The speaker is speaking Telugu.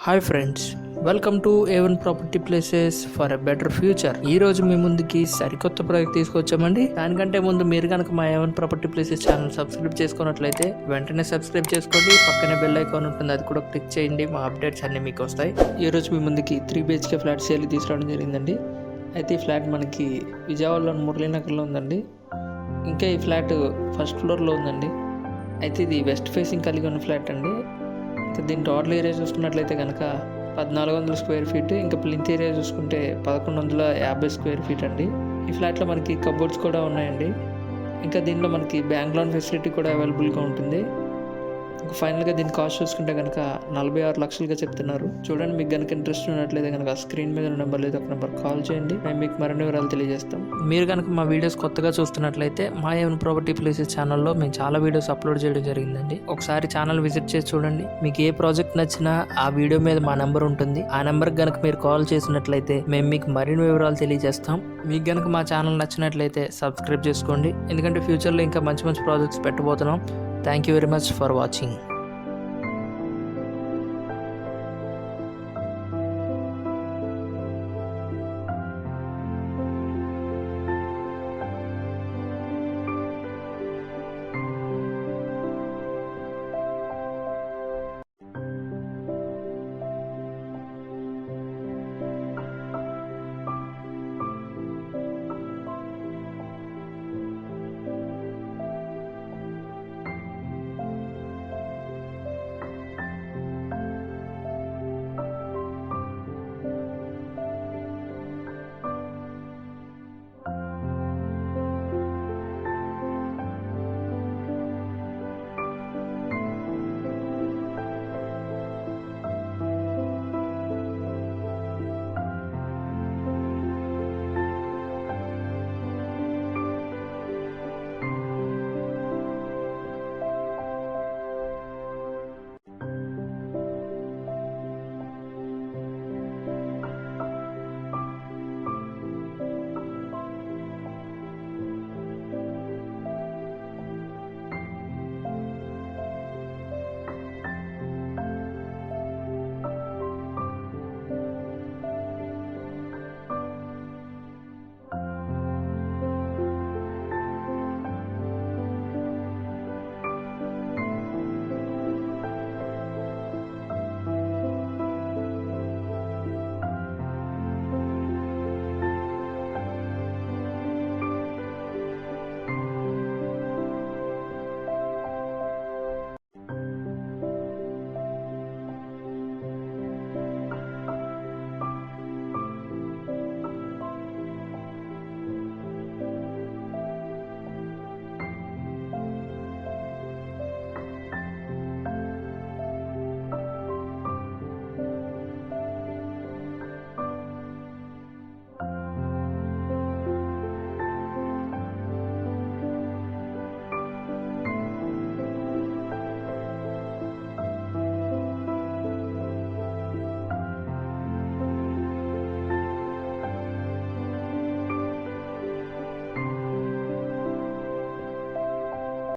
Hi friends, welcome to A1 property places for a better future. ఈ రోజు మీ ముందుకి సరికొత్త ప్రాజెక్ట్ తీసుకొచ్చామండి. దానికంటే ముందు మీరు కనుక మా A1 property places channel subscribe చేసుకున్నట్లయితే వెంటనే సబ్స్క్రైబ్ చేసుకోండి. పక్కనే బెల్ ఐకాన్ ఉంటుంది, అది కూడా క్లిక్ చేయండి. మా అప్డేట్స్ అన్ని మీకు వస్తాయి. ఈ రోజు మీ ముందుకి 3 BHK ఫ్లాట్ సేల్ తీసుకురావడం జరిగిందండి. అయితే ఈ ఫ్లాట్ మనకి విజయవాడలోని మురళీనగర్లో ఉందండి. ఇంకా ఈ ఫ్లాట్ ఫస్ట్ ఫ్లోర్లో ఉందండి. అయితే ఇది వెస్ట్ ఫేసింగ్ కలిగి ఉన్న ఫ్లాట్ అండి. దీని టోటల్ ఏరియా చూసుకున్నట్లయితే కనుక 1400 స్క్వేర్ ఫీట్, ఇంకా ప్లింత్ ఏరియా చూసుకుంటే 1150 స్క్వేర్ ఫీట్ అండి. ఈ ఫ్లాట్లో మనకి కబోర్డ్స్ కూడా ఉన్నాయండి. ఇంకా దీనిలో మనకి బ్యాంక్ లోన్ ఫెసిలిటీ కూడా అవైలబుల్గా ఉంటుంది. ఫైనల్గా దీని కాస్ట్ చూసుకుంటే కనుక 46 లక్షలుగా చెప్తున్నారు. చూడండి, మీకు కనుక ఇంట్రెస్ట్ ఉన్నట్లయితే కనుక స్క్రీన్ మీద నెంబర్ లేదు, ఒక నెంబర్ కాల్ చేయండి. మేము మీకు మరిన్ని వివరాలు తెలియజేస్తాం. మీరు కనుక మా వీడియోస్ కొత్తగా చూస్తున్నట్లయితే మా ఏవన్ ప్రాపర్టీ ప్లేసెస్ ఛానల్లో మేము చాలా వీడియోస్ అప్లోడ్ చేయడం జరిగిందండి. ఒకసారి ఛానల్ విజిట్ చేసి చూడండి. మీకు ఏ ప్రాజెక్ట్ నచ్చినా ఆ వీడియో మీద మా నెంబర్ ఉంటుంది. ఆ నెంబర్కి కనుక మీరు కాల్ చేసినట్లయితే మేము మీకు మరిన్ని వివరాలు తెలియజేస్తాం. మీకు కనుక మా ఛానల్ నచ్చినట్లయితే సబ్స్క్రైబ్ చేసుకోండి, ఎందుకంటే ఫ్యూచర్లో ఇంకా మంచి మంచి projects పెట్టబోతున్నాం. Thank you very much for watching.